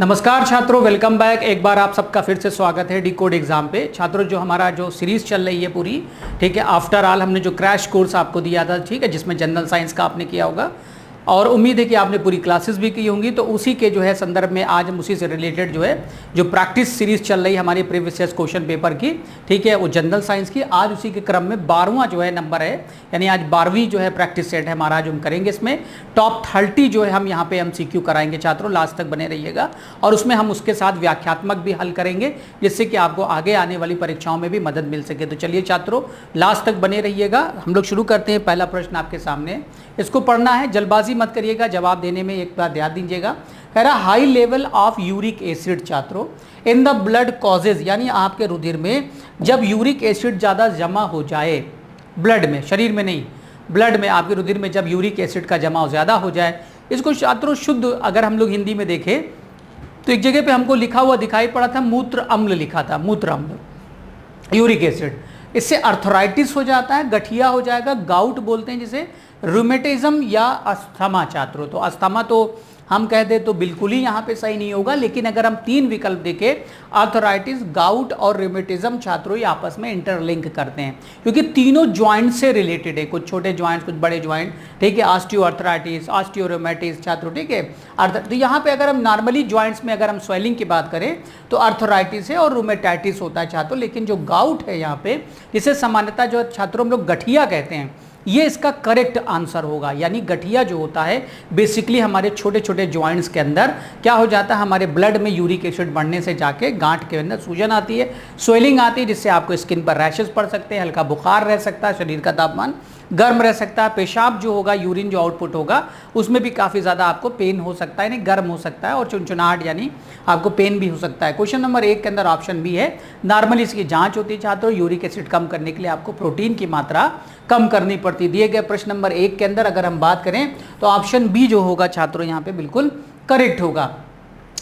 नमस्कार छात्रों, welcome back. एक बार आप सबका फिर से स्वागत है डिकोड एग्जाम पे। छात्रों, जो हमारा जो सीरीज चल रही है पूरी, ठीक है, आफ्टर ऑल हमने जो क्रैश कोर्स आपको दिया था, ठीक है, जिसमें जनरल साइंस का आपने किया होगा और उम्मीद है कि आपने पूरी क्लासेस भी की होंगी। तो उसी के जो है संदर्भ में आज हम उसी से रिलेटेड जो है जो प्रैक्टिस सीरीज चल रही है हमारी प्रीवियस ईयर क्वेश्चन पेपर की, ठीक है, वो जनरल साइंस की, आज उसी के क्रम में 12वां जो है नंबर है, यानी आज 12वीं जो है प्रैक्टिस सेट है हमारा, जो हम करेंगे। इसमें टॉप 30 जो है हम यहाँ पे MCQ कराएंगे छात्रों, लास्ट तक बने रहिएगा। और उसमें हम उसके साथ व्याख्यात्मक भी हल करेंगे, जिससे कि आपको आगे आने वाली परीक्षाओं में भी मदद मिल सके। तो चलिए छात्रों, लास्ट तक बने रहिएगा। हम लोग शुरू करते हैं। पहला प्रश्न आपके सामने, इसको पढ़ना है, जल्दबाजी मत करिएगा, जवाब देने में एक बार ध्यान दीजिएगा। कह रहा high level of uric acid छात्रों इन द ब्लड कॉजेज, यानी आपके रुधिर में जब यूरिक एसिड ज़्यादा जमा हो जाए, ब्लड में, शरीर में नहीं, ब्लड में, आपके रुधिर में जब यूरिक एसिड का जमाव ज़्यादा हो जाए, इसको छात्रों शुद्ध अगर हम लोग हिंदी में देखें तो एक जगह पे हमको लिखा हुआ दिखाई पड़ा था मूत्र अम्ल, लिखा था मूत्र अम्ल, यूरिक एसिड। इससे अर्थराइटिस हो जाता है, गठिया हो जाएगा, गाउट बोलते हैं जिसे, रूमेटिज्म या अस्थमा छात्रों। तो अस्थमा तो हम कह दे तो बिल्कुल ही यहाँ पे सही नहीं होगा, लेकिन अगर हम 3 विकल्प देखें, आर्थराइटिस, गाउट और रूमेटिज्म छात्रों ये आपस में इंटरलिंक करते हैं, क्योंकि तीनों ज्वाइंट से रिलेटेड है, कुछ छोटे ज्वाइंट्स कुछ बड़े ज्वाइंट, ठीक है, ऑस्टियोआर्थराइटिस, ऑस्टियोरोमेटिस छात्रों, ठीक है। तो यहाँ पे अगर हम नॉर्मली ज्वाइंट्स में अगर हम स्वेलिंग की बात करें तो आर्थराइटिस है और रूमेटाइटिस होता है छात्रों, लेकिन जो गाउट है यहाँ पे, जिसे सामान्यतः जो छात्रों हम लोग गठिया कहते हैं, ये इसका करेक्ट आंसर होगा। यानी गठिया जो होता है बेसिकली हमारे छोटे छोटे ज्वाइंट्स के अंदर क्या हो जाता है, हमारे ब्लड में यूरिक एसिड बढ़ने से जाके गांठ के अंदर सूजन आती है, स्वेलिंग आती है, जिससे आपको स्किन पर रैशेस पड़ सकते हैं, हल्का बुखार रह सकता है, शरीर का तापमान गर्म रह सकता है, पेशाब जो होगा, यूरिन जो आउटपुट होगा, उसमें भी काफ़ी ज़्यादा आपको पेन हो सकता है, यानी गर्म हो सकता है, और चुनचुनाहट यानी आपको पेन भी हो सकता है। क्वेश्चन नंबर 1 के अंदर ऑप्शन बी है, नॉर्मली इसकी जांच होती है छात्रों, यूरिक एसिड कम करने के लिए आपको प्रोटीन की मात्रा कम करनी पड़ती है। दिए गए प्रश्न नंबर 1 के अंदर अगर हम बात करें तो ऑप्शन बी जो होगा छात्रों यहाँ पे बिल्कुल करेक्ट होगा।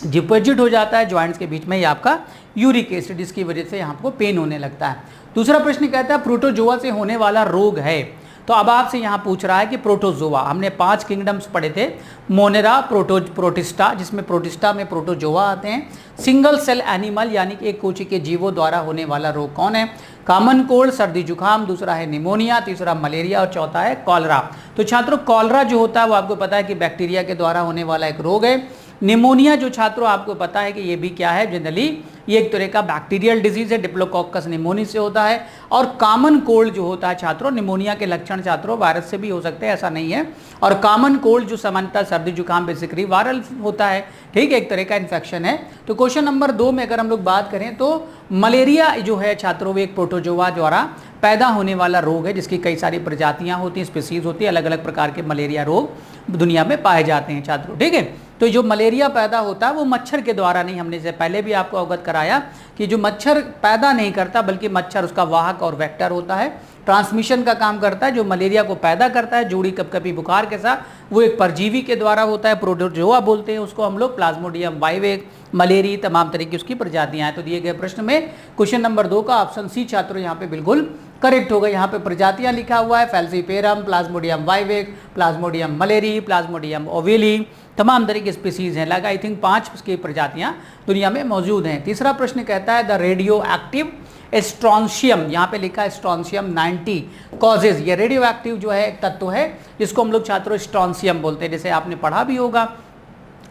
डिपॉजिट हो जाता है ज्वाइंट्स के बीच में ये आपका यूरिक एसिड, इसकी वजह से यहाँ आपको पेन होने लगता है। दूसरा प्रश्न कहता है प्रोटोजोआ से होने वाला रोग है। तो अब आपसे यहाँ पूछ रहा है कि प्रोटोजोआ, हमने 5 किंगडम्स पढ़े थे, मोनेरा, प्रोटिस्टा, जिसमें प्रोटिस्टा में प्रोटोजोआ आते हैं, सिंगल सेल एनिमल यानी कि एक कोशिकीय जीवों द्वारा होने वाला रोग कौन है, कॉमन कोल्ड, सर्दी जुकाम, दूसरा है निमोनिया, तीसरा मलेरिया और चौथा है कॉलरा। तो छात्रों कॉलरा जो होता है वो आपको पता है कि बैक्टीरिया के द्वारा होने वाला एक रोग है। निमोनिया जो छात्रों आपको पता है कि ये भी क्या है, जनरली ये एक तरह का बैक्टीरियल डिजीज है, डिप्लोकोकस निमोनी से होता है। और कॉमन कोल्ड जो होता है छात्रों, निमोनिया के लक्षण छात्रों वायरस से भी हो सकते हैं, ऐसा नहीं है। और कॉमन कोल्ड जो सामान्यतः सर्दी जुकाम बेसिकली वायरल होता है, ठीक है, एक तरह का इन्फेक्शन है। तो क्वेश्चन नंबर 2 में अगर हम लोग बात करें तो मलेरिया जो है छात्रों वो एक प्रोटोजोआ द्वारा पैदा होने वाला रोग है, जिसकी कई सारी प्रजातियां होती हैं, स्पीसीज होती है, अलग अलग प्रकार के मलेरिया रोग दुनिया में पाए जाते हैं छात्रों, ठीक है। तो जो मलेरिया पैदा होता है वो मच्छर के द्वारा नहीं, हमने से पहले भी आपको अवगत कराया कि जो मच्छर पैदा नहीं करता बल्कि मच्छर उसका वाहक और वेक्टर होता है, ट्रांसमिशन का काम करता है। जो मलेरिया को पैदा करता है जोड़ी कपकपी बुखार के साथ, वो एक परजीवी के द्वारा होता है, प्रोटोजोआ बोलते हैं उसको हम लोग, प्लाज्मोडियम वाइवेक, मलेरी, तमाम तरह की उसकी प्रजातियां हैं। तो दिए गए प्रश्न में क्वेश्चन नंबर 2 का ऑप्शन सी छात्रों यहाँ पे बिल्कुल करेक्ट होगा। यहाँ पे प्रजातियां लिखा हुआ है, falciparum, plasmodium vivax, plasmodium malariae, plasmodium ovale, तमाम तरह की स्पीसीज हैं, लगा आई थिंक 5 की प्रजातियां दुनिया में मौजूद हैं। तीसरा प्रश्न कहता है द रेडियो एक्टिव स्ट्रॉन्शियम, यहाँ पे लिखा है स्ट्रॉन्शियम 90 कॉजेज, ये रेडियो एक्टिव जो है एक तत्व है जिसको हम लोग छात्रों स्ट्रॉन्शियम बोलते हैं, जैसे आपने पढ़ा भी होगा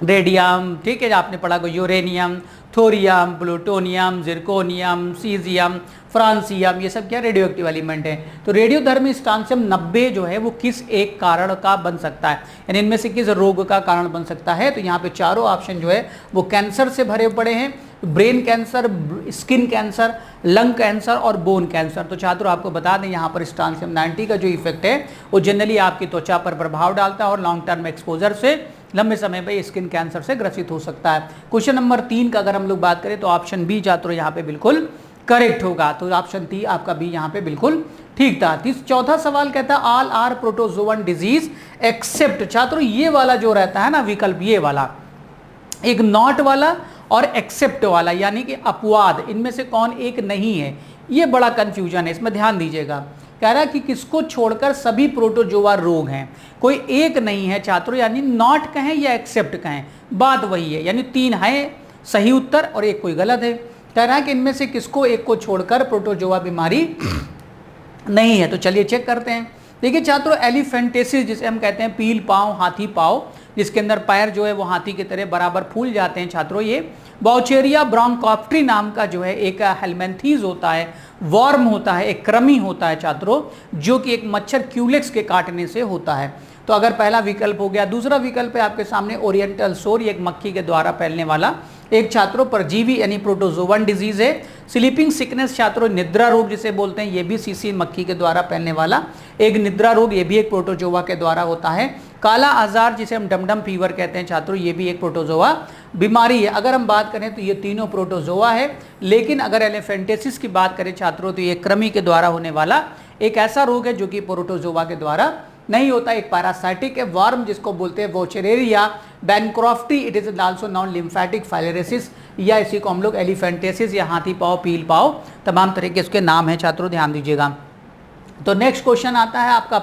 रेडियम, ठीक है, आपने पढ़ा uranium, thorium, plutonium, zirconium, caesium, francium, ये सब क्या रेडियो एक्टिव एलिमेंट है। तो रेडियोधर्मी स्ट्रॉन्शियम 90 जो है वो किस एक कारण का बन सकता है, यानी इनमें से किस रोग का कारण बन सकता है। तो यहाँ पे चारों ऑप्शन जो है वो कैंसर से भरे पड़े हैं, brain cancer, skin cancer, lung cancer और बोन कैंसर। तो छात्रों आपको बता दें यहाँ पर स्ट्रॉन्शियम 90 का जो इफेक्ट है वो जनरली आपकी त्वचा पर प्रभाव डालता है और लॉन्ग टर्म एक्सपोजर से लंबे समय पे स्किन कैंसर से ग्रसित हो सकता है। क्वेश्चन नंबर 3 का अगर हम लोग बात करें तो ऑप्शन बी छात्रों यहाँ पे बिल्कुल करेक्ट होगा। तो ऑप्शन 3 आपका बी यहाँ पे बिल्कुल ठीक था। चौथा सवाल कहता है all are protozoan disease except, छात्रों ये वाला जो रहता है ना विकल्प, ये वाला एक नॉट वाला और एक्सेप्ट वाला यानी कि अपवाद, इनमें से कौन एक नहीं है, ये बड़ा कंफ्यूजन है, इसमें ध्यान दीजिएगा। कह रहा है कि किसको छोड़कर सभी प्रोटोजोआ रोग हैं, कोई एक नहीं है छात्रों, यानी नॉट कहें या एक्सेप्ट कहें बात वही है, यानी 3 है सही उत्तर और एक कोई गलत है। कह रहा है कि इनमें से किसको एक को छोड़कर प्रोटोजोआ बीमारी नहीं है। तो चलिए चेक करते हैं। देखिए छात्रों, एलिफेंटेसिस जिसे हम कहते हैं पील पाँव, हाथी पाँव, जिसके अंदर पैर जो है वो हाथी की तरह बराबर फूल जाते हैं छात्रों, ये बाउचेरिया ब्रोंकोप्टेरी नाम का जो है एक हेलमेंथीज होता है, वर्म होता है, एक कृमि होता है छात्रों, जो कि एक मच्छर क्यूलेक्स के काटने से होता है। तो अगर पहला विकल्प हो गया। दूसरा विकल्प है आपके सामने ओरिएंटल सोर, एक मक्खी के द्वारा फैलने वाला एक छात्रों परजीवी यानी प्रोटोजोवन डिजीज है। स्लीपिंग सिकनेस छात्रों निद्रा रोग जिसे बोलते हैं, ये भी सीसी मक्खी के द्वारा फैलने वाला एक निद्रा रोग, ये भी एक प्रोटोजोआ के द्वारा होता है। काला आजार जिसे हम डमडम फीवर कहते हैं छात्रों, ये भी एक प्रोटोजोआ बीमारी है। अगर हम बात करें तो ये तीनों प्रोटोजोआ है, लेकिन अगर एलिफेंटेसिस की बात करें छात्रों तो ये कृमि के द्वारा होने वाला एक ऐसा रोग है जो कि प्रोटोजोआ के द्वारा नहीं होता, एक पैरासाइटिक है वर्म जिसको बोलते हैं Wuchereria bancrofti, it is also non lymphatic filariasis, या इसी को हम लोग एलिफेंटेसिस या हाथी पाँव, पील पाँव, तमाम तरह के इसके नाम हैं छात्रों, ध्यान दीजिएगा। तो नेक्स्ट क्वेश्चन आता है आपका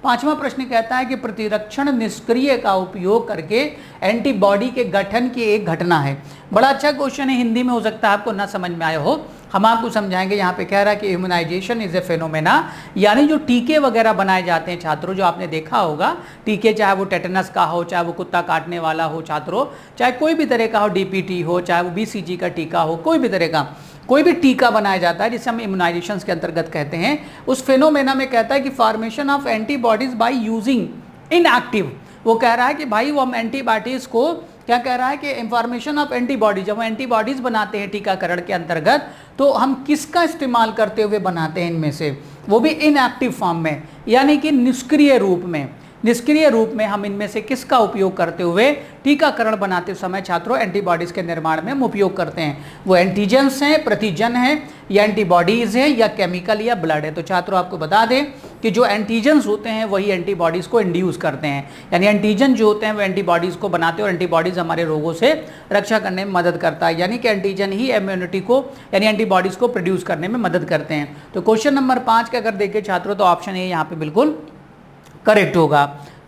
पांचवा प्रश्न कहता है कि प्रतिरक्षण निष्क्रिय का उपयोग करके एंटीबॉडी के गठन की एक घटना है। बड़ा अच्छा क्वेश्चन है, हिंदी में हो सकता है आपको ना समझ में आया हो, हम आपको समझाएंगे। यहाँ पे कह रहा है कि इम्यूनाइजेशन इज ए फेनोमेना, यानी जो टीके वगैरह बनाए जाते हैं छात्रों, जो आपने देखा होगा टीके, चाहे वो टेटनस का हो, चाहे वो कुत्ता काटने वाला हो छात्रों, चाहे कोई भी तरह का हो, डीपीटी हो, चाहे वो बीसीजी का टीका हो, कोई भी तरह का कोई भी टीका बनाया जाता है जिसे हम इम्यूनाइजेशन के अंतर्गत कहते हैं, उस फेनोमेना में कहता है कि formation of antibodies by using inactive. वो कह रहा है कि भाई वो हम एंटीबॉडीज को क्या कह रहा है कि इंफॉर्मेशन ऑफ एंटीबॉडीज, जब हम एंटीबॉडीज बनाते हैं टीकाकरण के अंतर्गत तो हम किसका इस्तेमाल करते हुए बनाते हैं इनमें से, वो भी इनएक्टिव फॉर्म में, यानी कि निष्क्रिय रूप में। निष्क्रिय रूप में हम इनमें से किसका उपयोग करते हुए टीकाकरण बनाते समय छात्रों एंटीबॉडीज के निर्माण में हम उपयोग करते हैं। वो एंटीजेंस हैं, प्रतिजन हैं, या एंटीबॉडीज हैं, या केमिकल या ब्लड है। तो छात्रों आपको बता दें कि जो एंटीजेंस होते हैं वही एंटीबॉडीज को इंड्यूस करते हैं, यानी एंटीजन जो होते हैं वो एंटीबॉडीज को बनाते हैं और एंटीबॉडीज हमारे रोगों से रक्षा करने में मदद करता है, यानी कि एंटीजन ही इम्यूनिटी को यानी एंटीबॉडीज को प्रोड्यूस करने में मदद करते हैं। तो क्वेश्चन नंबर 5 का अगर देखें छात्रों तो ऑप्शन ए यहाँ पे बिल्कुल करेक्ट होगा।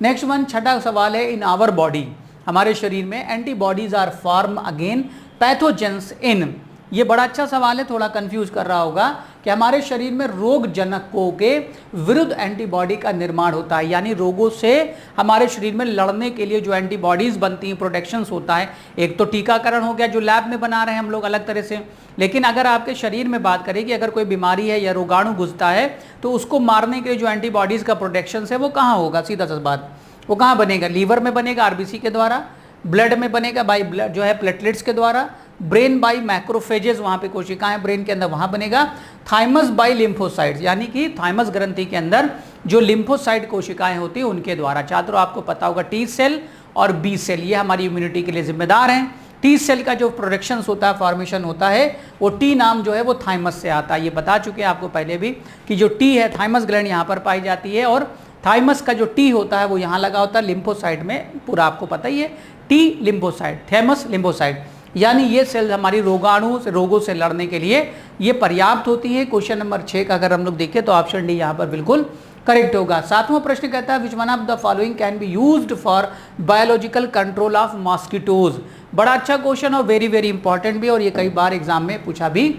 नेक्स्ट वन, छठा सवाल है, इन आवर बॉडी, हमारे शरीर में antibodies are form again pathogens in. ये बड़ा अच्छा सवाल है, थोड़ा कंफ्यूज कर रहा होगा कि हमारे शरीर में रोग जनकों के विरुद्ध एंटीबॉडी का निर्माण होता है, यानी रोगों से हमारे शरीर में लड़ने के लिए जो एंटीबॉडीज बनती हैं, प्रोटेक्शंस होता है। एक तो टीकाकरण हो गया जो लैब में बना रहे हैं हम लोग अलग तरह से, लेकिन अगर आपके शरीर में बात करें कि अगर कोई बीमारी है या रोगाणु घुसता है तो उसको मारने के लिए जो एंटीबॉडीज का प्रोटेक्शन है वो कहाँ होगा, सीधा सा बात, वो कहाँ बनेगा, लीवर में बनेगा आरबीसी के द्वारा, ब्लड में बनेगा बाई ब्लड जो है प्लेटलेट्स के द्वारा, ब्रेन बाई मैक्रोफेजेस, वहाँ पे कोशिकाएं ब्रेन के अंदर वहाँ बनेगा, थाइमस बाई लिम्फोसाइट्स, यानी कि थाइमस ग्रंथि के अंदर जो लिम्फोसाइट कोशिकाएं होती हैं उनके द्वारा। छात्रों आपको पता होगा टी सेल और बी सेल ये हमारी इम्यूनिटी के लिए जिम्मेदार हैं। टी सेल का जो प्रोडक्शन होता है, फॉर्मेशन होता है, वो टी नाम जो है वो थाइमस से आता है। ये बता चुके हैं आपको पहले भी कि जो टी है थाइमस ग्लैंड यहाँ पर पाई जाती है और थाइमस का जो टी होता है वो यहाँ लगा होता है लिम्फोसाइट में, पूरा आपको पता ही है, टी लिम्फोसाइट, थैमस लिम्फोसाइट, यानी ये सेल हमारी रोगों से लड़ने के लिए ये पर्याप्त होती है। क्वेश्चन नंबर 6 का अगर हम लोग देखें तो ऑप्शन डी यहाँ पर बिल्कुल करेक्ट होगा। 7वां प्रश्न कहता है which one of the following can be used for biological control of mosquitoes. बड़ा अच्छा क्वेश्चन और वेरी वेरी इंपॉर्टेंट भी, और ये कई बार एग्जाम में पूछा भी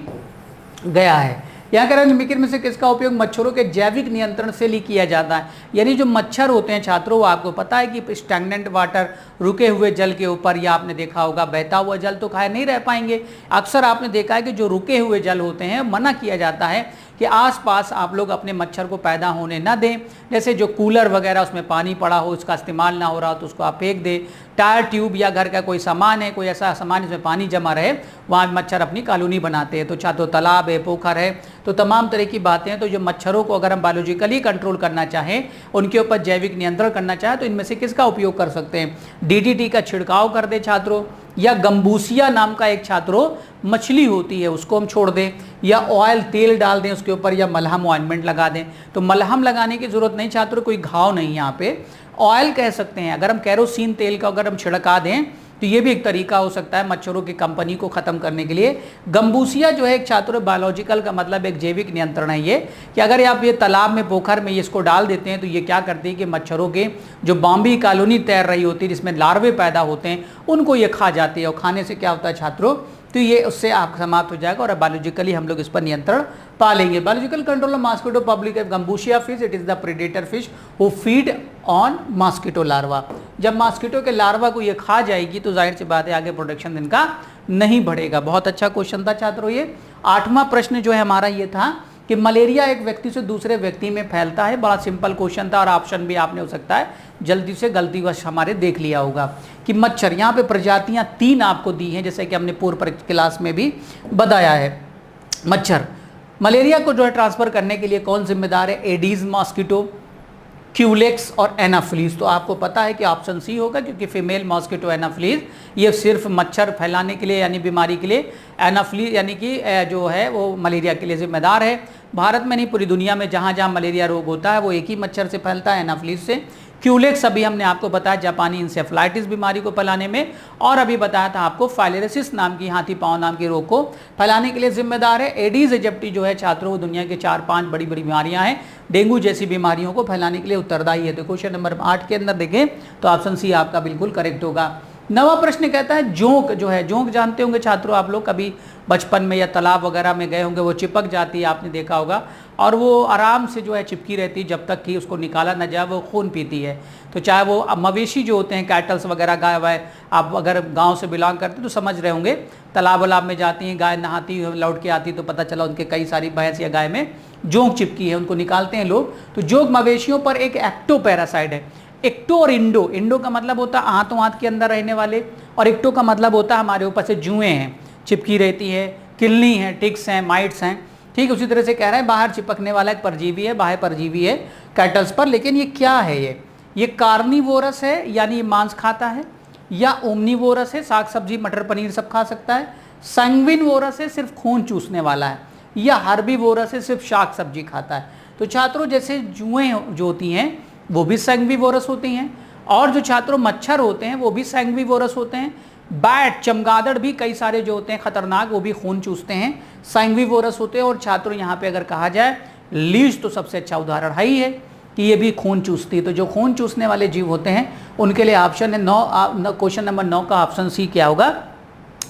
गया है। यहाँ कह रहे हैं निम्नलिखित में से किसका उपयोग मच्छरों के जैविक नियंत्रण से लिए किया जाता है, यानी जो मच्छर होते हैं छात्रों वो आपको पता है कि स्टैग्नेंट वाटर, रुके हुए जल के ऊपर, या आपने देखा होगा बहता हुआ जल तो खाए नहीं रह पाएंगे। अक्सर आपने देखा है कि जो रुके हुए जल होते हैं मना किया जाता है कि आसपास आप लोग अपने मच्छर को पैदा होने ना दें। जैसे जो कूलर वगैरह उसमें पानी पड़ा हो, उसका इस्तेमाल ना हो रहा हो तो उसको आप फेंक दें। टायर ट्यूब या घर का कोई सामान है, कोई ऐसा सामान जिसमें पानी जमा रहे, वहाँ मच्छर अपनी कॉलोनी बनाते हैं। तो चाहे तो तालाब है, पोखर है, तो तमाम तरह की बातें हैं। तो जो मच्छरों को अगर हम बायोलॉजिकली कंट्रोल करना चाहें, उनके ऊपर जैविक नियंत्रण करना चाहें, तो इनमें से किसका उपयोग कर सकते हैं। डीडीटी का छिड़काव कर दे छात्रों, या गंबूसिया नाम का एक छात्रों मछली होती है उसको हम छोड़ दें, या ऑयल तेल डाल दें उसके ऊपर, या मलहम ऑइंटमेंट लगा दें। तो मलहम लगाने की जरूरत नहीं छात्रों, कोई घाव नहीं, यहाँ पे ऑयल कह सकते हैं। अगर हम कैरोसिन तेल का अगर हम छिड़का दें तो ये भी एक तरीका हो सकता है मच्छरों की कंपनी को ख़त्म करने के लिए। गंबूसिया जो है एक छात्रों बायोलॉजिकल का मतलब एक जैविक नियंत्रण है ये, कि अगर आप ये तालाब में पोखर में इसको डाल देते हैं तो ये क्या करती है कि मच्छरों के जो बॉम्बे कॉलोनी तैर रही होती है जिसमें लार्वे पैदा होते हैं उनको ये खा जाती है, और खाने से क्या होता है छात्रों, तो ये उससे आप समाप्त हो जाएगा और बायोलॉजिकली हम लोग इस पर नियंत्रण पा लेंगे। Biological control of mosquito public gambusia fish, it is the predator fish who feed on mosquito larva. जब मॉस्किटो के लार्वा को ये खा जाएगी तो जाहिर सी बात है आगे प्रोडक्शन इनका नहीं बढ़ेगा। बहुत अच्छा क्वेश्चन था छात्रों ये। 8वां प्रश्न जो है हमारा ये था कि मलेरिया एक व्यक्ति से दूसरे व्यक्ति में फैलता है। बड़ा सिंपल क्वेश्चन था और ऑप्शन भी आपने हो सकता है जल्दी से गलतीवश हमारे देख लिया होगा कि मच्छर, यहाँ पे प्रजातियां 3 आपको दी हैं जैसे कि हमने पूर्व क्लास में भी बताया है। मच्छर मलेरिया को जो है ट्रांसफर करने के लिए कौन जिम्मेदार है? एडीज मॉस्किटो, क्यूलेक्स और एनाफ्लीज। तो आपको पता है कि ऑप्शन सी होगा क्योंकि फीमेल मॉस्किटो एनाफ्लीज ये सिर्फ मच्छर फैलाने के लिए यानी बीमारी के लिए, एनाफ्लीज यानी कि जो है वो मलेरिया के लिए जिम्मेदार है। भारत में नहीं पूरी दुनिया में जहाँ जहाँ मलेरिया रोग होता है वो एक ही मच्छर से फैलता है, एनाफ्लीज से। क्यूलेक्स अभी हमने आपको बताया जापानी इंसेफ्लाइटिस बीमारी को फैलाने में, और अभी बताया था आपको फाइलेरिसिस नाम की हाथी पांव नाम के रोग को फैलाने के लिए जिम्मेदार है। एडीज एजिप्टी जो है छात्रों दुनिया के 4-5 बड़ी बड़ी बीमारियां हैं, डेंगू जैसी बीमारियों को फैलाने के लिए उत्तरदायी है। तो क्वेश्चन नंबर 8 के अंदर देखें तो ऑप्शन सी आपका बिल्कुल करेक्ट होगा। 9वां प्रश्न कहता है जोंक जो है, जोंक जानते होंगे छात्रों आप लोग, कभी बचपन में या तालाब वगैरह में गए होंगे, वो चिपक जाती है आपने देखा होगा, और वो आराम से जो है चिपकी रहती है जब तक कि उसको निकाला न जाए, वो खून पीती है। तो चाहे वो मवेशी जो होते हैं कैटल्स वगैरह, गाय वाय, आप अगर गांव से बिलोंग करते तो समझ रहे होंगे, तालाब वलाब में जाती हैं गाय, नहाती लौट के आती तो पता चला उनके कई सारी भैंस या गाय में जोंक चिपकी है, उनको निकालते हैं लोग। तो जोंक मवेशियों पर एक एक्टोपैरासाइट है। एक्टो और इंडो, इंडो का मतलब होता है हाथों हाथ के अंदर रहने वाले, और एक्टो का मतलब होता है हमारे ऊपर से जुएँ हैं चिपकी रहती है, किलनी है, टिक्स हैं, माइट्स हैं। ठीक उसी तरह से कह रहा है बाहर चिपकने वाला एक परजीवी है, बाह्य परजीवी है कैटल्स पर। लेकिन ये क्या है? ये कार्निवोरस है यानी ये मांस खाता है, या ओमनीवोरस है, साग सब्जी मटर पनीर सब खा सकता है, सैंग्विनवोरस है सिर्फ खून चूसने वाला है, या हर्बीवोरस है सिर्फ शाक सब्जी खाता है। तो छात्रों जैसे जुएँ जो होती हैं वो भी सैंग्विवोरस होती हैं, और जो छात्रों मच्छर होते हैं वो भी सैंग्विवोरस होते हैं। बैट, चमगादड़ भी कई सारे जो होते हैं खतरनाक, वो भी खून चूसते हैं, सैंग्विवोरस होते हैं। और छात्रों यहाँ पे अगर कहा जाए लीच तो सबसे अच्छा उदाहरण है ही है कि ये भी खून चूसती है। तो जो खून चूसने वाले जीव होते हैं उनके लिए ऑप्शन है 9, क्वेश्चन नंबर 9 का ऑप्शन सी क्या होगा?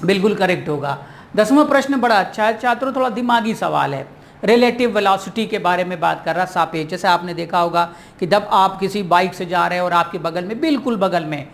बिल्कुल करेक्ट होगा। 10वां प्रश्न बड़ा अच्छा है छात्रों, थोड़ा दिमागी सवाल है, रिलेटिव वेलोसिटी के बारे में बात कर रहा, सापेक्ष। जैसे आपने देखा होगा कि जब आप किसी बाइक से जा रहे हैं और आपके बगल में, बिल्कुल बगल में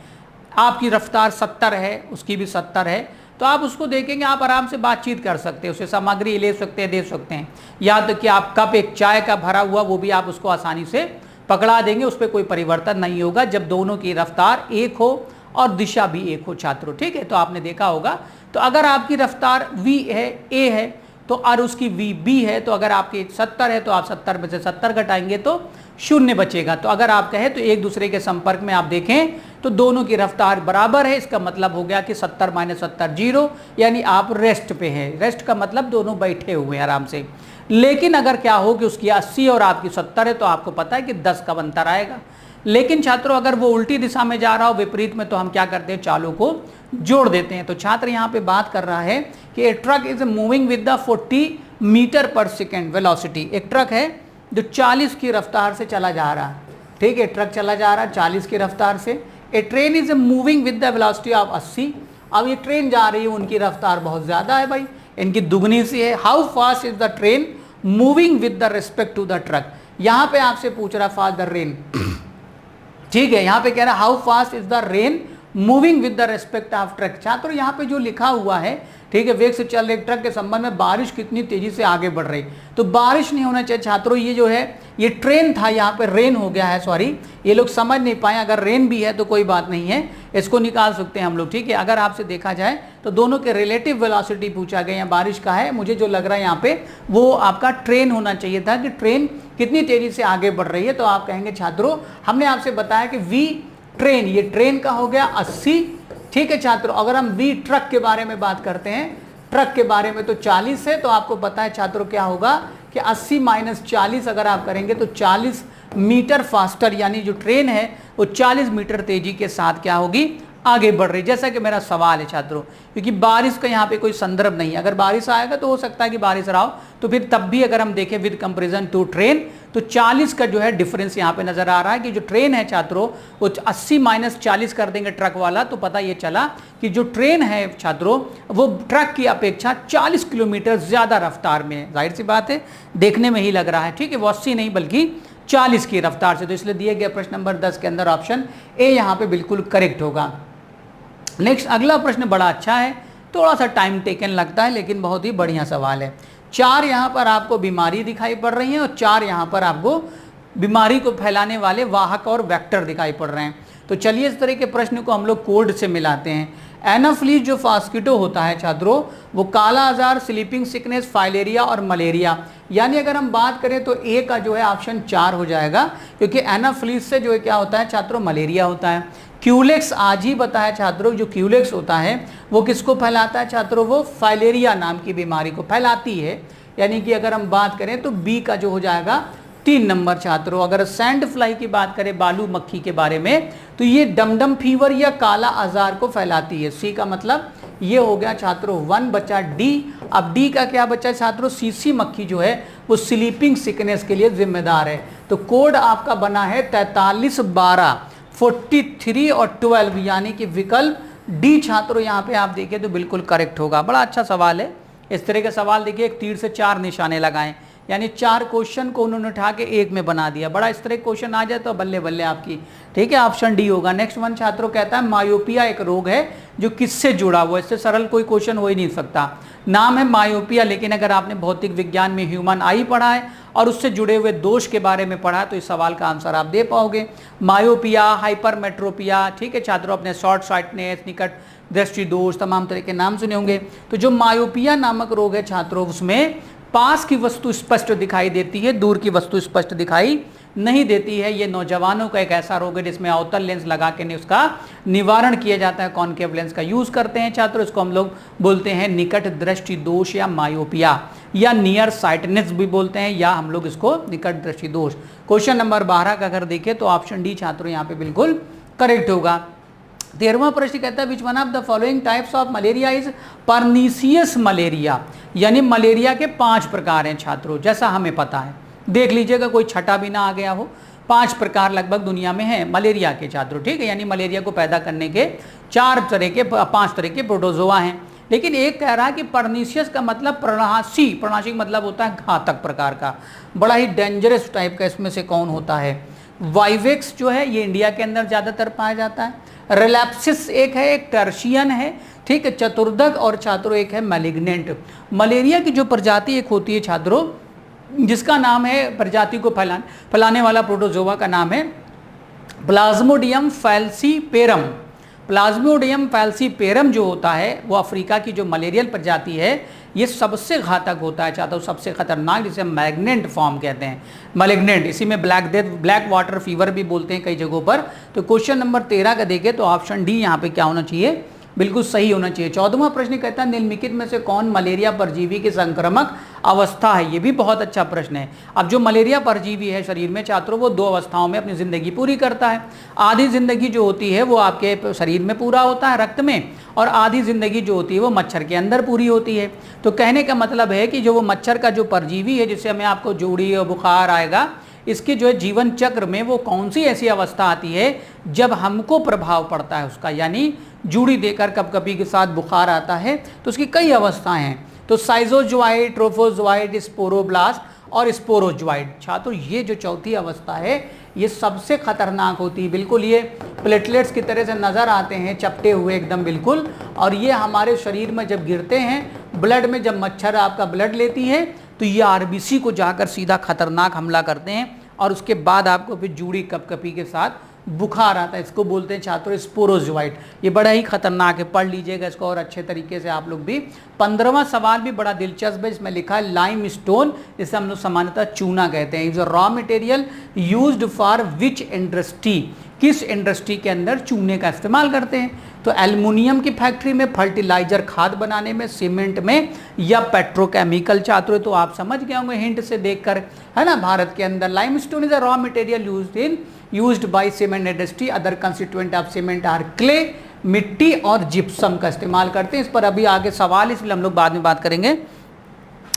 आपकी रफ्तार 70 है, उसकी भी 70 है, तो आप उसको देखेंगे, आप आराम से बातचीत कर सकते हैं, उसे सामग्री ले सकते हैं, दे सकते हैं। या तो कि आप कप एक चाय का भरा हुआ वो भी आप उसको आसानी से पकड़ा देंगे, उस पर कोई परिवर्तन नहीं होगा जब दोनों की रफ्तार एक हो और दिशा भी एक हो छात्रों। ठीक है, तो आपने देखा होगा। तो अगर आपकी रफ्तार v है, a है, तो और उसकी v b है, तो अगर आपकी 70 है तो आप 70 में से 70 घटाएंगे तो 0 बचेगा। तो अगर आप कहें तो एक दूसरे के संपर्क में आप देखें तो दोनों की रफ्तार बराबर है, इसका मतलब हो गया कि 70 - 70 0, यानी आप रेस्ट पे हैं। रेस्ट का मतलब दोनों बैठे हुए हैं आराम से। लेकिन अगर क्या हो कि उसकी 80 और आपकी 70 है तो आपको पता है कि 10 का अंतर आएगा। लेकिन छात्रों अगर वो उल्टी दिशा में जा रहा हो, विपरीत में, तो हम क्या करते हैं, चालों को जोड़ देते हैं। तो छात्र यहाँ पे बात कर रहा है कि a truck is moving with the 40 metre per second velocity. एक ट्रक है जो 40 की रफ्तार से चला जा रहा है। ठीक है, ट्रक चला जा रहा है 40 की रफ्तार से। A train is moving with the velocity of 80। अब ये ट्रेन जा रही है, उनकी रफ्तार बहुत ज़्यादा है भाई, इनकी दुगनी सी है। How fast is the train moving with the respect to the truck. यहाँ पे आपसे पूछ रहा फास्ट द रेन। ठीक है, यहाँ पे कह रहा how fast is the rain moving with the respect of truck. छात्रों यहाँ पे जो लिखा हुआ है, ठीक है, वेग से चल रहे ट्रक के संबंध में बारिश कितनी तेजी से आगे बढ़ रही, तो बारिश नहीं होना चाहिए छात्रों। ये जो है ये ट्रेन था, यहाँ पे रेन हो गया है, सॉरी, ये लोग समझ नहीं पाए। अगर रेन भी है तो कोई बात नहीं है, इसको निकाल सकते हैं हम लोग। ठीक है, अगर आपसे देखा जाए तो दोनों के रिलेटिव वेलोसिटी पूछा गया, यहाँ बारिश का है, मुझे जो लग रहा है यहाँ पे वो आपका ट्रेन होना चाहिए था कि ट्रेन कितनी तेजी से आगे बढ़ रही है। तो आप कहेंगे छात्रों हमने आपसे बताया कि वी ट्रेन, ये ट्रेन का हो गया 80। ठीक है छात्रों, अगर हम वी ट्रक के बारे में बात करते हैं, ट्रक के बारे में, तो 40 है। तो आपको पता है छात्रों क्या होगा कि 80 - 40 अगर आप करेंगे तो 40 मीटर फास्टर, यानी जो ट्रेन है वो 40 मीटर तेजी के साथ क्या होगी, आगे बढ़ रही, जैसा कि मेरा सवाल है छात्रों, क्योंकि बारिश का यहाँ पे कोई संदर्भ नहीं है। अगर बारिश आएगा तो हो सकता है कि बारिश रहा हो, तो फिर तब भी अगर हम देखें विद कंपैरिजन टू ट्रेन, तो 40 का जो है डिफरेंस यहाँ पे नजर आ रहा है कि जो ट्रेन है छात्रों वो 80 - 40 कर देंगे ट्रक वाला, तो पता ये चला कि जो ट्रेन है छात्रों वो ट्रक की अपेक्षा 40 किलोमीटर ज्यादा रफ्तार में है। जाहिर सी बात है, देखने में ही लग रहा है, ठीक है, वो 80 नहीं बल्कि 40 की रफ्तार से। तो इसलिए दिए गए प्रश्न नंबर 10 के अंदर ऑप्शन ए यहाँ पे बिल्कुल करेक्ट होगा। नेक्स्ट अगला प्रश्न बड़ा अच्छा है, थोड़ा सा टाइम टेकन लगता है लेकिन बहुत ही बढ़िया सवाल है। 4 यहाँ पर आपको बीमारी दिखाई पड़ रही है और 4 यहाँ पर आपको बीमारी को फैलाने वाले वाहक और वेक्टर दिखाई पड़ रहे हैं। तो चलिए इस तरह के प्रश्न को हम लोग कोड से मिलाते हैं। एनाफ्लीज जो फास्किटो होता है छात्रों, वो काला आजार, स्लीपिंग सिकनेस, फाइलेरिया और मलेरिया, यानी अगर हम बात करें तो ए का जो है ऑप्शन 4 हो जाएगा, क्योंकि एनाफ्लीज से जो है क्या होता है छात्रों, मलेरिया होता है। क्यूलेक्स आज ही बताया छात्रों, जो क्यूलेक्स होता है वो किसको फैलाता है छात्रों, वो फाइलेरिया नाम की बीमारी को फैलाती है। यानी कि अगर हम बात करें तो बी का जो हो जाएगा 3 नंबर छात्रों। अगर सैंड फ्लाई की बात करें, बालू मक्खी के बारे में, तो ये डमडम फीवर या काला आजार को फैलाती है। सी का मतलब ये हो गया छात्रों 1 बचा डी। अब डी का क्या बचा छात्रों, सीसी मक्खी जो है वो स्लीपिंग सिकनेस के लिए जिम्मेदार है। तो कोड आपका बना है 43 12 43 और 12, यानी कि विकल्प डी छात्रों यहाँ पे आप देखिए तो बिल्कुल करेक्ट होगा। बड़ा अच्छा सवाल है। इस तरह के सवाल देखिए, एक तीर से 4 निशाने लगाएं, यानी 4 क्वेश्चन को उन्होंने उठा के एक में बना दिया। बड़ा इस तरह क्वेश्चन आ जाए तो बल्ले बल्ले आपकी, ठीक है, ऑप्शन डी होगा। नेक्स्ट वन छात्रों कहता है मायोपिया एक रोग है जो किससे जुड़ा हुआ है। इससे सरल कोई क्वेश्चन हो ही नहीं सकता। नाम है मायोपिया, लेकिन अगर आपने भौतिक विज्ञान में ह्यूमन आई पढ़ा है और उससे जुड़े हुए दोष के बारे में पढ़ा है तो इस सवाल का आंसर आप दे पाओगे। मायोपिया, हाइपरमेट्रोपिया, ठीक है छात्रों, अपने शॉर्ट साइटनेस, निकट दृष्टि दोष, तमाम तरह के नाम सुने होंगे। तो जो मायोपिया नामक रोग है छात्रों, उसमें पास की वस्तु स्पष्ट दिखाई देती है, दूर की वस्तु स्पष्ट दिखाई नहीं देती है। ये नौजवानों का एक ऐसा रोग है जिसमें अवतल लेंस लगा के उसका निवारण किया जाता है, कॉनकेव लेंस का यूज करते हैं छात्रों। इसको हम लोग बोलते हैं निकट दृष्टि दोष या मायोपिया, या नियर साइटनेस भी बोलते हैं, या हम लोग इसको निकट दृष्टि दोष। क्वेश्चन नंबर 12 का अगर देखें तो ऑप्शन डी छात्रों यहाँ पे बिल्कुल करेक्ट होगा। 13वां प्रश्न कहता है which one of the following types of malaria is pernicious malaria, यानी मलेरिया के 5 प्रकार हैं छात्रों, जैसा हमें पता है। देख लीजिएगा कोई छठा भी ना आ गया हो। 5 प्रकार लगभग दुनिया में है मलेरिया के छात्रों, ठीक है, यानी मलेरिया को पैदा करने के 5 तरह के प्रोटोजोआ हैं। लेकिन एक कह रहा है कि परनीसियस का मतलब प्रणाशी, प्रणाशी मतलब होता है घातक प्रकार का, बड़ा ही डेंजरस टाइप का। इसमें से कौन होता है, वाइवेक्स जो है ये इंडिया के अंदर ज़्यादातर पाया जाता है। रिलैप्सिस एक है, एक टर्शियन है, ठीक है, चतुर्दक, और छात्रों एक है मैलिग्नेंट। मलेरिया की जो प्रजाति एक होती है छात्रों, जिसका नाम है, प्रजाति को फैलाने वाला प्रोटोजोआ का नाम है प्लाज्मोडियम फैल्सीपेरम। प्लाज्मोडियम फैल्सीपेरम जो होता है वो अफ्रीका की जो मलेरियल प्रजाति है, ये सबसे घातक होता है छात्रों, सबसे खतरनाक, जिसे मैग्नेंट फॉर्म कहते हैं, मैलिग्नेंट। इसी में black death, black water fever भी बोलते हैं कई जगहों पर। तो क्वेश्चन नंबर 13 का देखें तो ऑप्शन डी यहाँ पे क्या होना चाहिए, बिल्कुल सही होना चाहिए। 14वां प्रश्न कहता है निम्नलिखित में से कौन मलेरिया परजीवी की संक्रामक अवस्था है। ये भी बहुत अच्छा प्रश्न है। अब जो मलेरिया परजीवी है शरीर में छात्रों, वो 2 अवस्थाओं में अपनी जिंदगी पूरी करता है। आधी जिंदगी जो होती है वो आपके शरीर में पूरा होता है, रक्त में, और आधी जिंदगी जो होती है वो मच्छर के अंदर पूरी होती है। तो कहने का मतलब है कि जो वो मच्छर का जो परजीवी है, जिससे हमें आपको जोड़ी और बुखार आएगा, इसके जो है जीवन चक्र में वो कौन सी ऐसी अवस्था आती है जब हमको प्रभाव पड़ता है उसका, यानी जूड़ी देकर कपकपी के साथ बुखार आता है। तो उसकी कई अवस्थाएं हैं। तो साइजोजोआइड, ट्रोफोजोआइड, स्पोरोब्लास्ट और स्पोरोजोआइड। छात्रों ये जो चौथी अवस्था है ये सबसे खतरनाक होती है। बिल्कुल ये प्लेटलेट्स की तरह से नज़र आते हैं, चपटे हुए एकदम बिल्कुल, और ये हमारे शरीर में जब गिरते हैं ब्लड में, जब मच्छर आपका ब्लड लेती है तो ये आरबीसी को जाकर सीधा खतरनाक हमला करते हैं, और उसके बाद आपको फिर जूड़ी कपकपी के साथ बुखार आता है। इसको बोलते हैं छात्रों स्पोरोजोआइड। ये बड़ा ही खतरनाक है, पढ़ लीजिएगा इसको और अच्छे तरीके से आप लोग भी। 15वां सवाल भी बड़ा दिलचस्प है, इसमें लिखा है लाइम स्टोन, जिसे हम लोग सामान्यतः चूना कहते हैं, is a raw material used for which industry, किस इंडस्ट्री के अंदर चूने का इस्तेमाल करते हैं? तो एल्युमिनियम की फैक्ट्री में, फर्टिलाइजर खाद बनाने में, सीमेंट में, या पेट्रोकेमिकल छात्रों। तो आप समझ गए होंगे हिंट से देखकर, है ना। भारत के अंदर limestone is a raw material used by cement industry. Other constituent of cement are clay, मिट्टी और जिप्सम का इस्तेमाल करते हैं। इस पर अभी आगे सवाल, इसलिए हम लोग बाद में बात करेंगे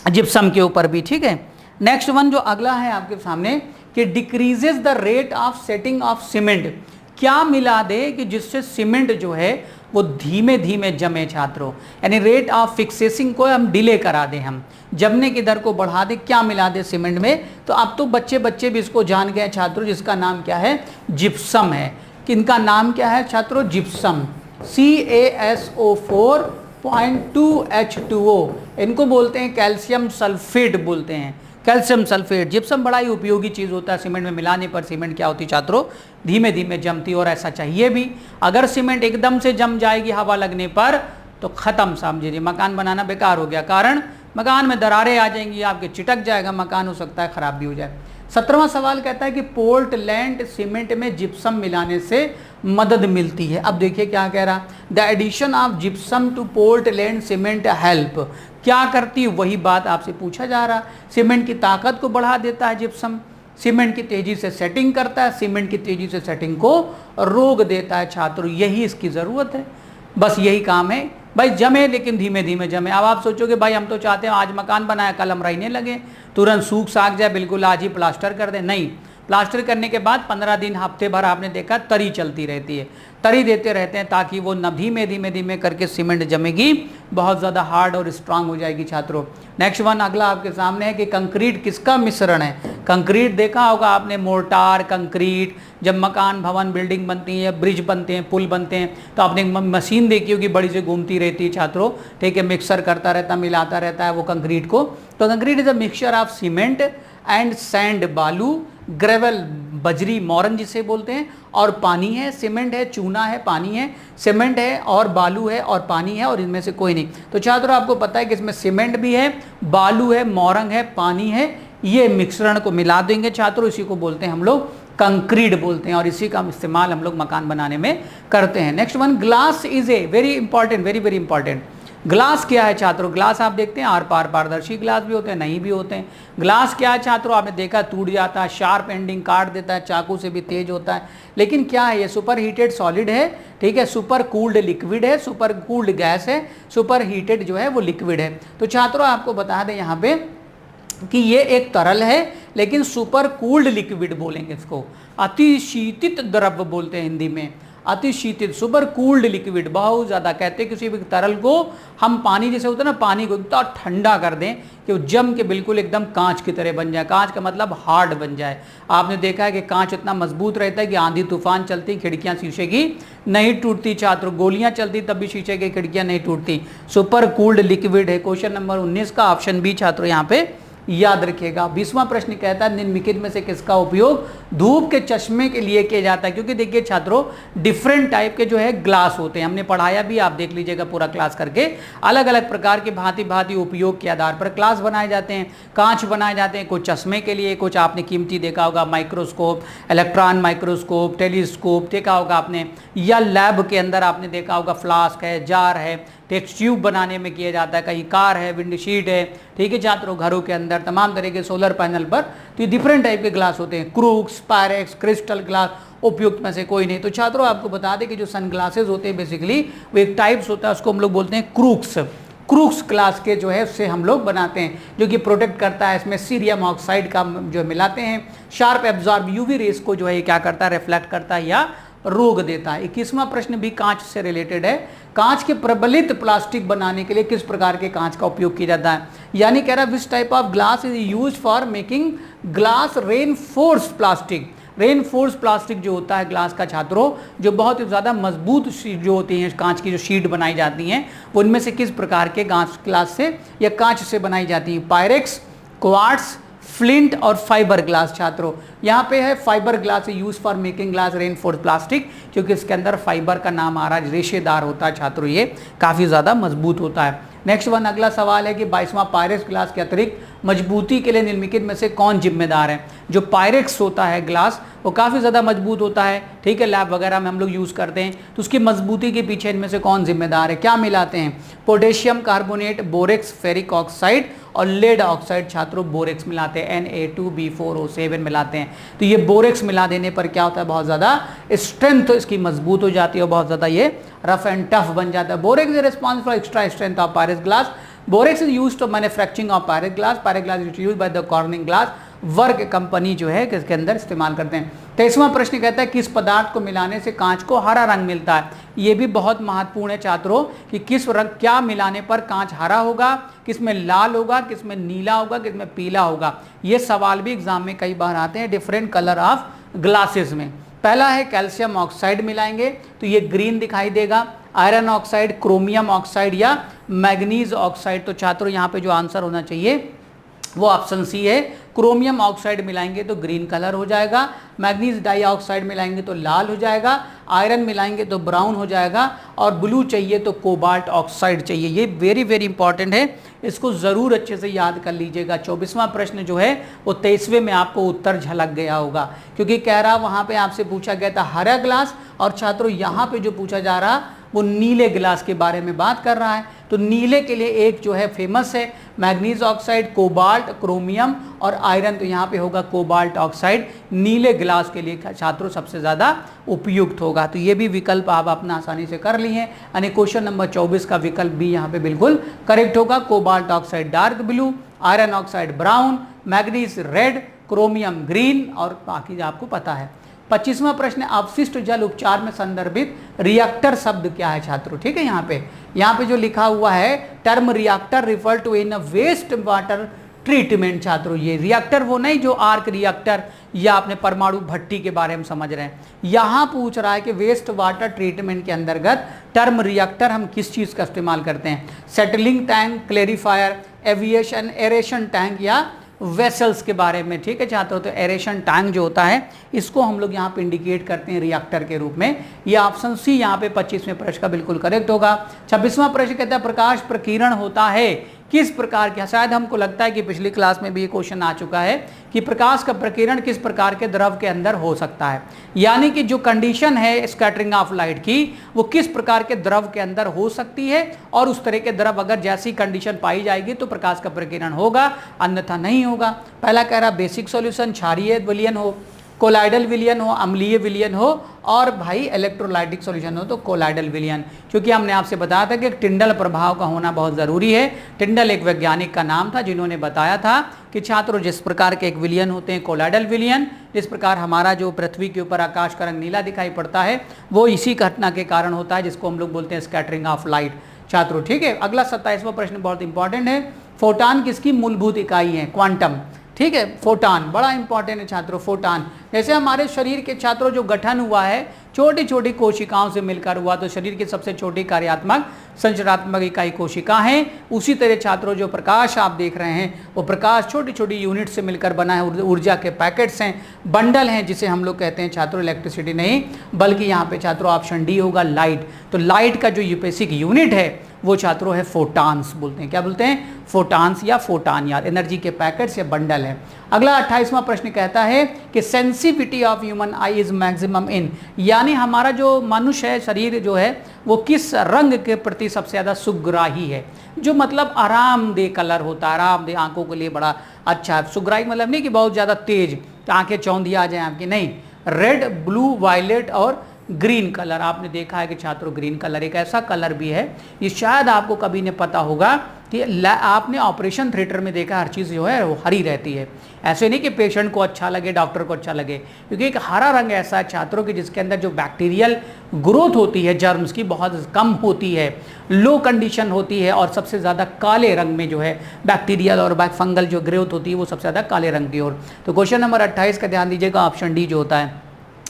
जिप्सम के ऊपर भी, ठीक है। नेक्स्ट वन जो अगला है आपके सामने कि decreases the rate of setting of cement. क्या मिला दे कि जिससे सीमेंट जो है वो धीमे धीमे जमे छात्रों, यानी रेट ऑफ फिक्सेसिंग को हम डिले करा दें, हम जमने की दर को बढ़ा दें। क्या मिला दे सीमेंट में? तो अब तो बच्चे भी इसको जान गए छात्रों, जिसका नाम क्या है? जिप्सम है। किनका नाम क्या है छात्रों? जिप्सम। CaSO4.2H2O, इनको बोलते हैं कैल्शियम सल्फेट बोलते हैं, कैल्शियम सल्फेट। जिप्सम बड़ा ही उपयोगी चीज़ होता है। सीमेंट में मिलाने पर सीमेंट क्या होती छात्रों? धीमे धीमे जमती, और ऐसा चाहिए भी। अगर सीमेंट एकदम से जम जाएगी हवा लगने पर तो ख़त्म, समझिए मकान बनाना बेकार हो गया। कारण मकान में दरारें आ जाएंगी, आपके चिटक जाएगा मकान, हो सकता है ख़राब भी हो जाए। 17वां सवाल कहता है कि पोर्टलैंड सीमेंट में जिप्सम मिलाने से मदद मिलती है। अब देखिए क्या कह रहा, the addition of gypsum to Portland cement help. क्या करती है? वही बात आपसे पूछा जा रहा। सीमेंट की ताकत को बढ़ा देता है जिप्सम, सीमेंट की तेजी से सेटिंग करता है, सीमेंट की तेजी से सेटिंग को रोक देता है छात्रों। यही इसकी ज़रूरत है, बस यही काम है भाई, जमे लेकिन धीमे धीमे जमे। अब आप सोचोगे भाई हम तो चाहते हैं आज मकान बनाया कल हम रहने लगे, तुरंत सूख साख जाए, बिल्कुल आज ही प्लास्टर कर दें। नहीं, प्लास्टर करने के बाद 15 दिन हफ्ते भर आपने देखा तरी चलती रहती है, तरी देते रहते हैं ताकि वो न धीमे धीमे धीमे करके सीमेंट जमेगी, बहुत ज़्यादा हार्ड और स्ट्रांग हो जाएगी छात्रों। नेक्स्ट वन अगला आपके सामने है कि कंक्रीट किसका मिश्रण है? कंक्रीट देखा होगा आपने, मोर्टार, कंक्रीट। जब मकान, भवन, बिल्डिंग बनती है, ब्रिज बनते हैं, पुल बनते हैं, तो आपने मशीन देखी होगी बड़ी से घूमती रहती है छात्रों, ठीक है, मिक्सर करता रहता, मिलाता रहता है वो कंक्रीट को। तो concrete is a mixture of cement and sand, बालू, ग्रेवल, बजरी, मोरन जिसे बोलते हैं, और पानी है। सीमेंट है, चूना है, पानी है, सीमेंट है और बालू है और पानी है, और इनमें से कोई नहीं। तो छात्रों आपको पता है कि इसमें सीमेंट भी है, बालू है, मोरंग है, पानी है, ये मिश्रण को मिला देंगे छात्रों, इसी को बोलते हैं हम लोग कंक्रीट बोलते हैं, और इसी का इस्तेमाल हम लोग मकान बनाने में करते हैं। Next one, glass is a very important, very very important. Glass क्या है छात्रों? ग्लास आप देखते हैं आर पार पारदर्शी ग्लास भी होते हैं, नहीं भी होते हैं। ग्लास क्या है छात्रों? आपने देखा टूट जाता है, शार्प एंडिंग काट देता है, चाकू से भी तेज होता है। लेकिन क्या है ये? सुपर हीटेड सॉलिड है, ठीक है, सुपर कूल्ड लिक्विड है, सुपर कूल्ड गैस है, सुपर हीटेड जो है वो लिक्विड है। तो छात्रों आपको बता दें यहाँ पे कि ये एक तरल है, लेकिन सुपर कूल्ड लिक्विड बोलेंगे इसको, अतिशीतित द्रव्य बोलते हैं हिंदी में, अतिशीतित, सुपर कूल्ड लिक्विड। बहुत ज़्यादा कहते हैं किसी भी तरल को हम पानी जैसे होता है ना, पानी को इतना ठंडा कर दें कि वो जम के बिल्कुल एकदम कांच की तरह बन जाए। कांच का मतलब हार्ड बन जाए। आपने देखा है कि कांच इतना मजबूत रहता है कि आंधी तूफान चलती, खिड़कियां शीशे की नहीं टूटती छात्रों, गोलियां चलती तब भी शीशे की खिड़कियां नहीं टूटती। सुपर कूल्ड लिक्विड है। क्वेश्चन नंबर 19 का ऑप्शन बी छात्रों यहाँ पे याद रखिएगा। 20वां प्रश्न कहता है निम्नलिखित में से किसका उपयोग धूप के चश्मे के लिए किया जाता है? क्योंकि देखिए छात्रों डिफरेंट टाइप के जो है ग्लास होते हैं, हमने पढ़ाया भी, आप देख लीजिएगा पूरा क्लास करके। अलग अलग प्रकार के भांति भांति उपयोग के आधार पर ग्लास बनाए जाते हैं, कांच बनाए जाते हैं, कुछ चश्मे के लिए, कुछ आपने कीमती देखा होगा माइक्रोस्कोप, इलेक्ट्रॉन माइक्रोस्कोप, टेलीस्कोप देखा होगा आपने, या लैब के अंदर आपने देखा होगा फ्लास्क है, जार है, टेक्स्ट ट्यूब बनाने में किया जाता है, कहीं कार है, विंडशीट है, ठीक है छात्रों, घरों के अंदर तमाम तरह के सोलर पैनल पर। तो ये डिफरेंट टाइप के ग्लास होते हैं, क्रूक्स, पायरेक्स, क्रिस्टल ग्लास, उपयुक्त में से कोई नहीं। तो छात्रों आपको बता दें कि जो सन ग्लासेज होते हैं बेसिकली वो एक टाइप्स होता है, उसको हम लोग बोलते हैं क्रूक्स। क्रूक्स क्लास के जो है उससे हम लोग बनाते हैं, जो कि प्रोटेक्ट करता है। इसमें सीरियम ऑक्साइड का जो मिलाते हैं, शार्प एब्जॉर्ब यूवी रेस को जो है क्या करता है, रिफ्लेक्ट करता है या रोक देता है। 21वां प्रश्न भी कांच से रिलेटेड है। कांच के प्रबलित प्लास्टिक बनाने के लिए किस प्रकार के कांच का उपयोग किया जाता है? यानी कह रहा है which type of glass is used for making glass reinforced plastic. Reinforce plastic जो होता है ग्लास का छात्रों, जो बहुत ही ज़्यादा मजबूत जो होती हैं कांच की जो शीट बनाई जाती हैं, वो उनमें से किस प्रकार के ग्लास से या कांच से बनाई जाती हैं? पायरेक्स, क्वार्ट्स, फ्लिंट और फाइबर ग्लास। छात्रों यहाँ पे है fibre glass use for making glass reinforced plastic, क्योंकि इसके अंदर फाइबर का नाम आ रहा है, रेशेदार होता है छात्रों, ये काफ़ी ज़्यादा मजबूत होता है। नेक्स्ट वन अगला सवाल है कि 22वां पायरेक्स ग्लास के अतिरिक्त मजबूती के लिए निम्नलिखित में से कौन जिम्मेदार है? जो पायरेक्स होता है ग्लास, वो काफ़ी ज़्यादा मजबूत होता है, ठीक है, लैब वगैरह में हम लोग यूज़ करते हैं, तो उसकी मजबूती के पीछे इनमें से कौन जिम्मेदार है? क्या मिलाते हैं? Potassium carbonate, borax, ferric oxide और लेड ऑक्साइड। छात्रों बोरेक्स मिलाते हैं, Na2B4O7 मिलाते हैं। तो ये बोरेक्स मिला देने पर क्या होता है? बहुत ज़्यादा स्ट्रेंथ इसकी मजबूत हो जाती है और बहुत ज़्यादा ये रफ एंड टफ बन जाता है। Borax is responsible for extra strength of Pyrex glass. Borax is used to manufacturing of Pyrex glass. Pyrex glass is used by the Corning glass work company जो है किसके अंदर इस्तेमाल करते हैं। 23वां प्रश्न कहता है किस पदार्थ को मिलाने से कांच को हरा रंग मिलता है? ये भी बहुत महत्वपूर्ण है छात्रों कि किस रंग क्या मिलाने पर कांच हरा होगा, किसमें लाल होगा, किसमें नीला होगा, किसमें पीला होगा। ये सवाल भी एग्जाम में कई बार आते हैं डिफरेंट कलर ऑफ ग्लासेस में। पहला है कैल्शियम ऑक्साइड मिलाएंगे तो ये ग्रीन दिखाई देगा, आयरन ऑक्साइड, क्रोमियम ऑक्साइड या मैग्नीज ऑक्साइड। तो छात्रों यहाँ पे जो आंसर होना चाहिए वो ऑप्शन सी है, क्रोमियम ऑक्साइड मिलाएंगे तो ग्रीन कलर हो जाएगा, मैग्नीज डाइऑक्साइड मिलाएंगे तो लाल हो जाएगा, आयरन मिलाएंगे तो ब्राउन हो जाएगा और ब्लू चाहिए तो कोबाल्ट ऑक्साइड चाहिए। ये वेरी वेरी इंपॉर्टेंट है, इसको ज़रूर अच्छे से याद कर लीजिएगा। 24वां प्रश्न जो है वो 23वें में आपको उत्तर झलक गया होगा, क्योंकि कह रहा वहाँ पे आपसे पूछा गया था हरा ग्लास और छात्रों यहाँ पे जो पूछा जा रहा वो नीले गिलास के बारे में बात कर रहा है। तो नीले के लिए एक जो है फेमस है मैग्नीज ऑक्साइड, कोबाल्ट, क्रोमियम और आयरन। तो यहाँ पे होगा कोबाल्ट ऑक्साइड नीले गिलास के लिए छात्रों सबसे ज़्यादा उपयुक्त होगा। तो ये भी विकल्प आप अपना आसानी से कर लिए हैं, यानी क्वेश्चन नंबर 24 का विकल्प भी यहाँ पे बिल्कुल करेक्ट होगा। Cobalt oxide dark blue, iron oxide brown, manganese red, chromium green और बाकी आपको पता है। 25वां प्रश्न अपशिष्ट जल उपचार में संदर्भित रिएक्टर शब्द क्या है छात्रों? ठीक है, यहाँ पे जो लिखा हुआ है term reactor refer to in waste water treatment. छात्रों ये रिएक्टर वो नहीं जो आर्क रिएक्टर या अपने परमाणु भट्टी के बारे में समझ रहे हैं, यहाँ पूछ रहा है कि वेस्ट वाटर ट्रीटमेंट के अंतर्गत टर्म रिएक्टर हम किस चीज़ का इस्तेमाल करते हैं? Settling tank, clarifier, aviation aeration tank या वेसल्स के बारे में। ठीक है छात्रों, तो एरेशन टैंक जो होता है इसको हम लोग यहाँ पे इंडिकेट करते हैं रिएक्टर के रूप में। ये ऑप्शन सी यहाँ पे 25वें प्रश्न का बिल्कुल करेक्ट होगा। 26वां प्रश्न कहता है प्रकाश प्रकीर्णन होता है किस प्रकार के? शायद हमको लगता है कि पिछली क्लास में भी ये क्वेश्चन आ चुका है कि प्रकाश का प्रकीर्णन किस प्रकार के द्रव के अंदर हो सकता है, यानी कि जो कंडीशन है स्कैटरिंग ऑफ लाइट की वो किस प्रकार के द्रव के अंदर हो सकती है, और उस तरह के द्रव अगर जैसी कंडीशन पाई जाएगी तो प्रकाश का प्रकीर्णन होगा, अन्यथा नहीं होगा। पहला कह रहा बेसिक सॉल्यूशन, क्षारीय विलयन हो, कोलाइडल विलयन हो, अम्लीय विलयन हो और भाई इलेक्ट्रोलाइटिक सॉल्यूशन हो तो कोलाइडल विलयन। क्योंकि हमने आपसे बताया था कि टिंडल प्रभाव का होना बहुत ज़रूरी है। टिंडल एक वैज्ञानिक का नाम था जिन्होंने बताया था कि छात्रों जिस प्रकार के एक विलयन होते हैं कोलाइडल विलयन, जिस प्रकार हमारा जो पृथ्वी के ऊपर आकाश का रंग नीला दिखाई पड़ता है वो इसी घटना के कारण होता है जिसको हम लोग बोलते हैं स्कैटरिंग ऑफ लाइट। छात्रों ठीक है, अगला 27वां प्रश्न बहुत इंपॉर्टेंट है। फोटान किसकी मूलभूत इकाई है? क्वांटम। ठीक है, फोटान बड़ा इंपॉर्टेंट है छात्रों। फोटान जैसे हमारे शरीर के छात्रों जो गठन हुआ है छोटी छोटी कोशिकाओं से मिलकर हुआ, तो शरीर की सबसे छोटी कार्यात्मक संरचनात्मक इकाई कोशिका है। उसी तरह छात्रों जो प्रकाश आप देख रहे हैं वो प्रकाश छोटी छोटी यूनिट से मिलकर बना है, ऊर्जा के पैकेट्स हैं, बंडल हैं, जिसे हम लोग कहते हैं छात्रों इलेक्ट्रिसिटी नहीं बल्कि यहाँ पे छात्रों ऑप्शन डी होगा लाइट। तो लाइट का जो बेसिक यूनिट है वो छात्रों है फोटान्स बोलते हैं। क्या बोलते हैं? फोटान्स या फोटान, यार एनर्जी के पैकेट्स या बंडल है। अगला 28वां प्रश्न कहता है कि sensitivity of human I is maximum in, यानी हमारा जो मनुष्य है शरीर जो है वो किस रंग के प्रति सबसे ज़्यादा सुग्राही है? जो मतलब आरामदेह कलर होता है, आरामदेह, आंखों के लिए बड़ा अच्छा है। सुग्राही मतलब नहीं कि बहुत ज़्यादा तेज आंखें चौंधी आ जाए आपकी, नहीं। रेड, ब्लू, वायलेट और ग्रीन कलर आपने देखा है कि छात्रों ग्रीन कलर एक ऐसा कलर भी है, ये शायद आपको कभी ने पता होगा कि आपने ऑपरेशन थिएटर में देखा हर चीज़ जो है वो हरी रहती है। ऐसे नहीं कि पेशेंट को अच्छा लगे, डॉक्टर को अच्छा लगे, क्योंकि एक हरा रंग ऐसा है छात्रों की जिसके अंदर जो बैक्टीरियल ग्रोथ होती है जर्म्स की बहुत कम होती है, लो कंडीशन होती है, और सबसे ज़्यादा काले रंग में जो है बैक्टीरियल और फंगल जो ग्रोथ होती है वो सबसे ज़्यादा काले रंग की ओर। तो क्वेश्चन नंबर 28 का ध्यान दीजिएगा, ऑप्शन डी जो होता है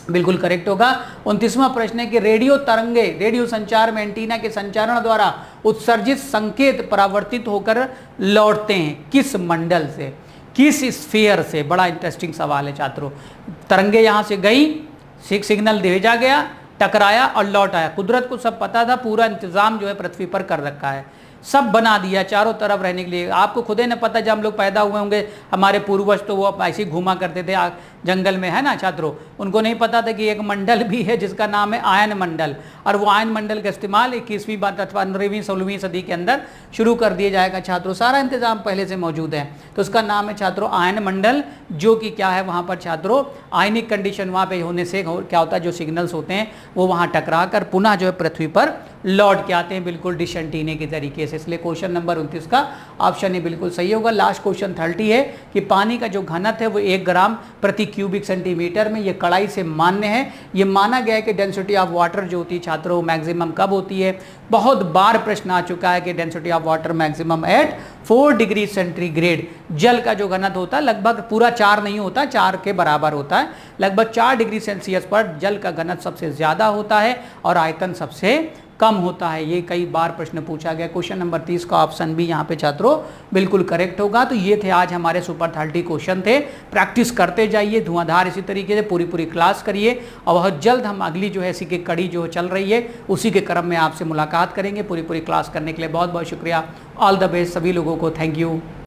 बिल्कुल करेक्ट होगा। 29वां प्रश्न है कि रेडियो तरंगे रेडियो संचार में एंटीना के संचारण द्वारा उत्सर्जित संकेत परावर्तित होकर लौटते हैं किस मंडल से, किस स्फीयर से? बड़ा इंटरेस्टिंग सवाल है छात्रों। तरंगे यहाँ से गई, सिग्नल भेजा गया, टकराया और लौट आया। कुदरत को सब पता था, पूरा इंतजाम जो है पृथ्वी पर कर रखा है। सब बना दिया चारों तरफ रहने के लिए। आपको खुद ही न पता, जब हम लोग पैदा हुए होंगे हमारे पूर्वज तो वो ऐसे ही घूमा करते थे जंगल में, है ना छात्रों। उनको नहीं पता था कि एक मंडल भी है जिसका नाम है आयन मंडल, और वो आयन मंडल का इस्तेमाल 21वीं अथवा 15वीं 16वीं सदी के अंदर शुरू कर दिया जाएगा छात्रों। सारा इंतजाम पहले से मौजूद है, तो उसका नाम है छात्रों आयन मंडल, जो कि क्या है वहाँ पर छात्रों आयनिक कंडीशन वहाँ पे होने से क्या होता है, जो सिग्नल्स होते हैं वो वहाँ टकरा कर पुनः जो है पृथ्वी पर लौट के आते हैं, बिल्कुल डिश एंटीने के तरीके से। इसलिए क्वेश्चन नंबर 29 का ऑप्शन ही बिल्कुल सही होगा। लास्ट क्वेश्चन 30 है कि पानी का जो घनत्व है वो 1 ग्राम प्रति क्यूबिक सेंटीमीटर में, ये कड़ाई से मान्य है। ये माना गया है कि डेंसिटी ऑफ वाटर जो होती है छात्रों मैक्सिमम कब होती है। बहुत बार प्रश्न आ चुका है कि density of water maximum at 4 degree centigrade. जल का जो घनत्व होता है लगभग पूरा 4 नहीं होता, 4 के बराबर होता है, लगभग 4 डिग्री सेल्सियस पर जल का घनत्व सबसे ज्यादा होता है और आयतन सबसे कम होता है। ये कई बार प्रश्न पूछा गया। क्वेश्चन नंबर 30 का ऑप्शन भी यहाँ पे छात्रों बिल्कुल करेक्ट होगा। तो ये थे आज हमारे सुपर 30 क्वेश्चन थे। प्रैक्टिस करते जाइए धुआंधार इसी तरीके से, पूरी क्लास करिए, और बहुत जल्द हम अगली जो है इसी की कड़ी जो चल रही है उसी के क्रम में आपसे मुलाकात करेंगे। पूरी क्लास करने के लिए बहुत बहुत शुक्रिया। ऑल द बेस्ट सभी लोगों को, थैंक यू।